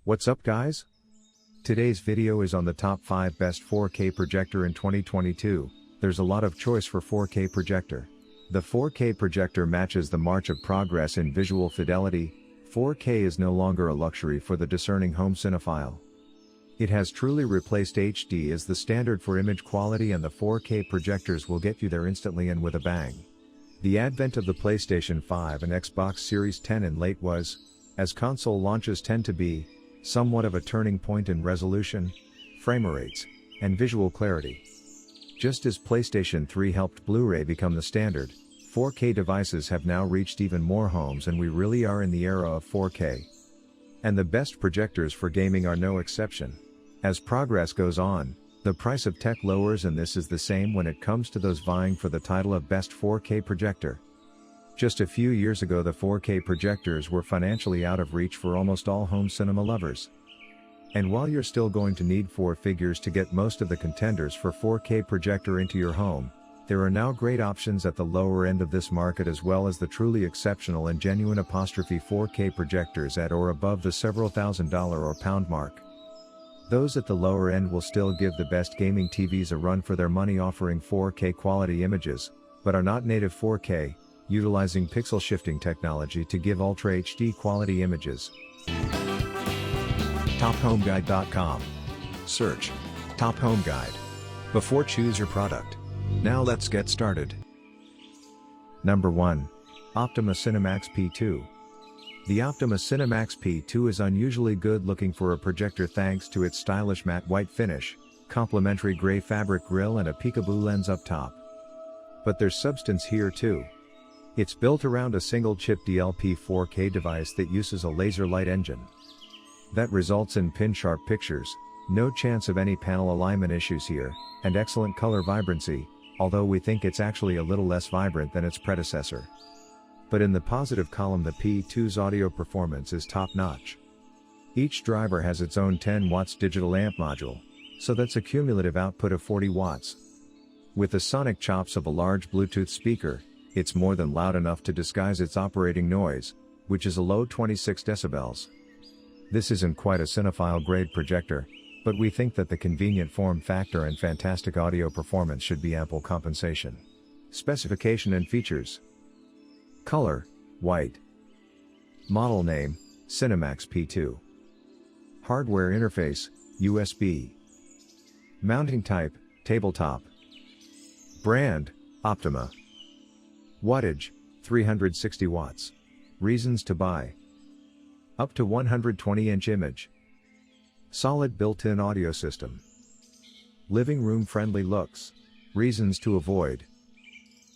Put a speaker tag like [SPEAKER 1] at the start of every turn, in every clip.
[SPEAKER 1] What's up guys? Today's video is on the top 5 best 4K projector in 2022. There's a lot of choice for 4K projector. The 4K projector matches the march of progress in visual fidelity. 4K is no longer a luxury for the discerning home cinephile. It has truly replaced HD as the standard for image quality, and the 4K projectors will get you there instantly and with a bang. The advent of the PlayStation 5 and Xbox Series X in late was, as console launches tend to be, somewhat of a turning point in resolution, frame rates, and visual clarity. Just as PlayStation 3 helped Blu-ray become the standard, 4K devices have now reached even more homes, and we really are in the era of 4K. And the best projectors for gaming are no exception. As progress goes on, the price of tech lowers, and this is the same when it comes to those vying for the title of best 4K projector. Just a few years ago, the 4K projectors were financially out of reach for almost all home cinema lovers. And while you're still going to need 4 figures to get most of the contenders for 4K projector into your home, there are now great options at the lower end of this market, as well as the truly exceptional and genuine 4K projectors at or above the several $1,000 or pound mark. Those at the lower end will still give the best gaming TVs a run for their money, offering 4K quality images, but are not native 4K, utilizing pixel shifting technology to give Ultra HD quality images. TopHomeGuide.com. Search Top Home Guide before choose your product. Now let's get started. Number 1. Optima Cinemax P2. The Optima Cinemax P2 is unusually good looking for a projector thanks to its stylish matte white finish, complementary gray fabric grille, and a peekaboo lens up top. But there's substance here too. It's built around a single-chip DLP 4K device that uses a laser light engine. That results in pin-sharp pictures, no chance of any panel alignment issues here, and excellent color vibrancy, although we think it's actually a little less vibrant than its predecessor. But in the positive column, the P2's audio performance is top-notch. Each driver has its own 10 watts digital amp module, so that's a cumulative output of 40 watts. With the sonic chops of a large Bluetooth speaker, it's more than loud enough to disguise its operating noise, which is a low 26 decibels. This isn't quite a cinephile-grade projector, but we think that the convenient form factor and fantastic audio performance should be ample compensation. Specification and features. Color, white. Model name, Cinemax P2. Hardware interface, USB. Mounting type, tabletop. Brand, Optima. Wattage, 360 watts. Reasons to buy. Up to 120-inch image. Solid built-in audio system. Living room friendly looks. Reasons to avoid.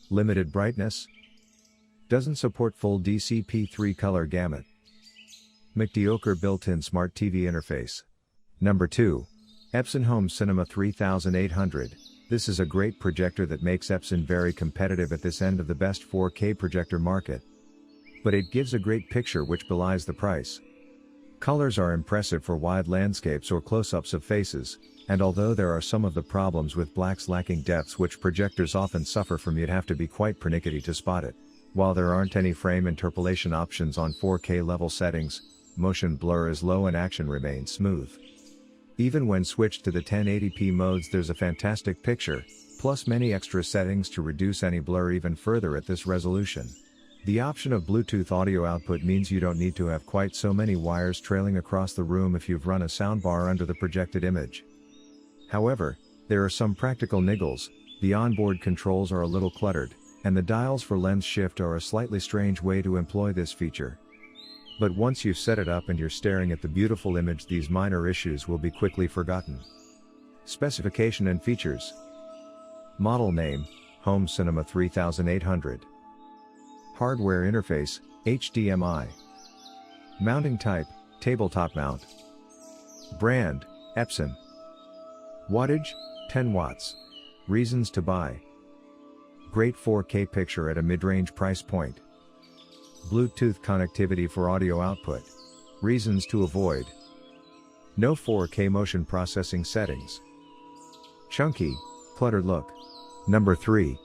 [SPEAKER 1] Limited brightness. Doesn't support full DCP3 color gamut. Mediocre built-in smart TV interface. Number 2. Epson Home Cinema 3800. This is a great projector that makes Epson very competitive at this end of the best 4K projector market. But it gives a great picture which belies the price. Colors are impressive for wide landscapes or close-ups of faces, and although there are some of the problems with blacks lacking depths which projectors often suffer from, you'd have to be quite pernickety to spot it. While there aren't any frame interpolation options on 4K level settings, motion blur is low and action remains smooth. Even when switched to the 1080p modes, there's a fantastic picture, plus many extra settings to reduce any blur even further at this resolution. The option of Bluetooth audio output means you don't need to have quite so many wires trailing across the room if you've run a soundbar under the projected image. However, there are some practical niggles. The onboard controls are a little cluttered, and the dials for lens shift are a slightly strange way to employ this feature. But once you've set it up and you're staring at the beautiful image, these minor issues will be quickly forgotten. Specification and features. Model name, Home Cinema 3800. Hardware interface, HDMI. Mounting type, tabletop mount. Brand, Epson. Wattage, 10 watts. Reasons to buy. Great 4K picture at a mid-range price point. Bluetooth connectivity for audio output. Reasons to avoid. No 4K motion processing settings. Chunky, cluttered look. Number 3.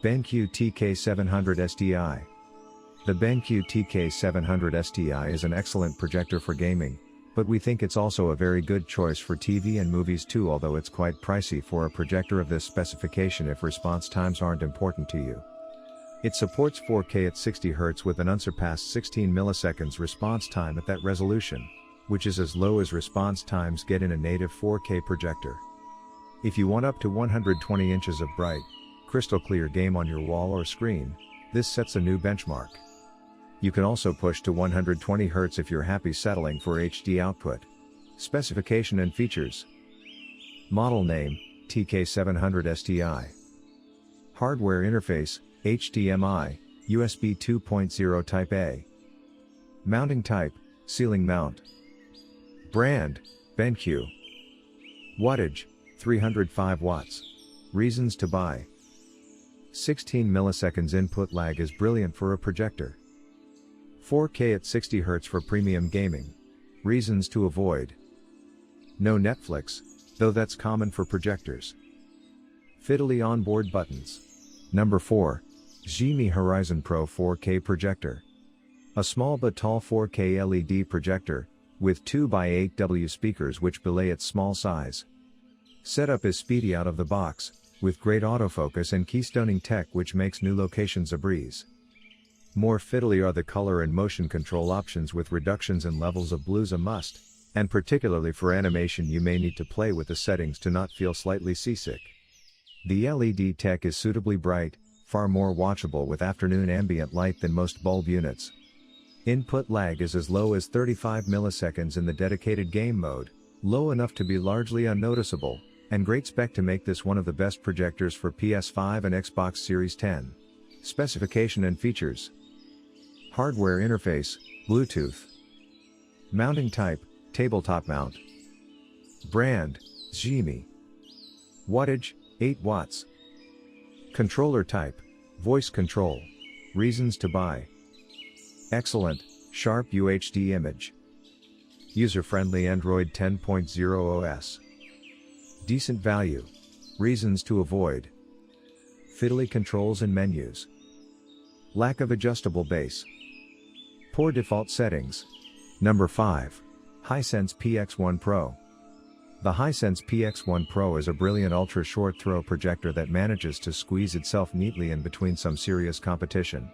[SPEAKER 1] BenQ TK700 SDI. The BenQ TK700 SDI is an excellent projector for gaming, But we think it's also a very good choice for TV and movies too, although it's quite pricey for a projector of this specification if response times aren't important to you. It supports 4K at 60 Hz with an unsurpassed 16 milliseconds response time at that resolution, which is as low as response times get in a native 4K projector. If you want up to 120 inches of bright, crystal clear game on your wall or screen, this sets a new benchmark. You can also push to 120 Hz if you're happy settling for HD output. Specification and features. Model name, TK700 SDI. Hardware interface, HDMI, USB 2.0 Type A. Mounting type, ceiling mount. Brand, BenQ. Wattage, 305 watts. Reasons to buy. 16 milliseconds input lag is brilliant for a projector. 4K at 60 Hz for premium gaming. Reasons to avoid. No Netflix, though that's common for projectors. Fiddly onboard buttons. Number 4. Genie Horizon Pro 4K Projector. A small but tall 4K LED projector, with 2x8W speakers which belay its small size. Setup is speedy out of the box, with great autofocus and keystoning tech which makes new locations a breeze. More fiddly are the color and motion control options with reductions in levels of blues a must, and particularly for animation you may need to play with the settings to not feel slightly seasick. The LED tech is suitably bright, far more watchable with afternoon ambient light than most bulb units. Input lag is as low as 35 milliseconds in the dedicated game mode, low enough to be largely unnoticeable, and great spec to make this one of the best projectors for PS5 and Xbox Series 10. Specification and features. Hardware interface, Bluetooth. Mounting type, tabletop mount. Brand, Genie. Wattage, 8 watts. Controller type, voice control. Reasons to buy. Excellent, sharp UHD image. User-friendly Android 10.0 OS. Decent value. Reasons to avoid. Fiddly controls and menus. Lack of adjustable base. Poor default settings. Number 5. Hisense PX1 Pro. The Hisense PX1 Pro is a brilliant ultra-short throw projector that manages to squeeze itself neatly in between some serious competition.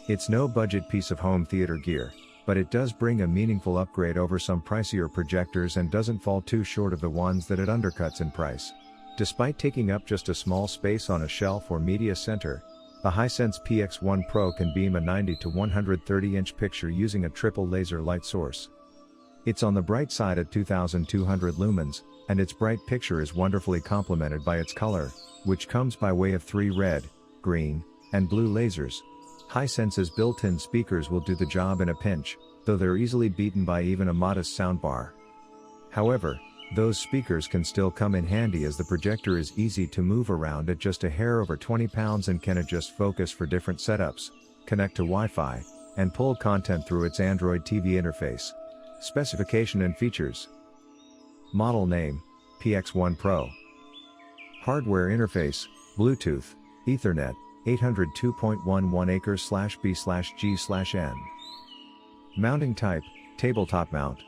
[SPEAKER 1] It's no budget piece of home theater gear, but it does bring a meaningful upgrade over some pricier projectors and doesn't fall too short of the ones that it undercuts in price. Despite taking up just a small space on a shelf or media center, the Hisense PX1 Pro can beam a 90 to 130 inch picture using a triple laser light source. It's on the bright side at 2200 lumens, and its bright picture is wonderfully complemented by its color, which comes by way of 3 red, green, and blue lasers. Hisense's built-in speakers will do the job in a pinch, though they're easily beaten by even a modest soundbar. However, those speakers can still come in handy as the projector is easy to move around at just a hair over 20 pounds and can adjust focus for different setups, connect to Wi-Fi, and pull content through its Android TV interface. Specification and features. Model name, PX1 Pro. Hardware interface, Bluetooth, Ethernet, 802.11 acres/B/G/N. Mounting type, tabletop mount.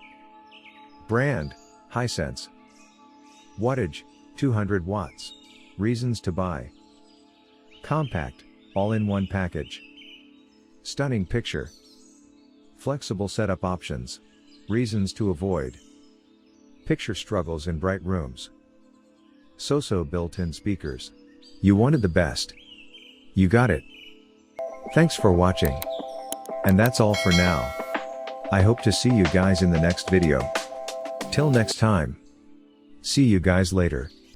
[SPEAKER 1] Brand, Hisense. Wattage, 200 watts. Reasons to buy. Compact, all-in-one package. Stunning picture. Flexible setup options. Reasons to avoid. Picture struggles in bright rooms. So-so built-in speakers. You wanted the best. You got it. Thanks for watching. And that's all for now. I hope to see you guys in the next video. Till next time. See you guys later.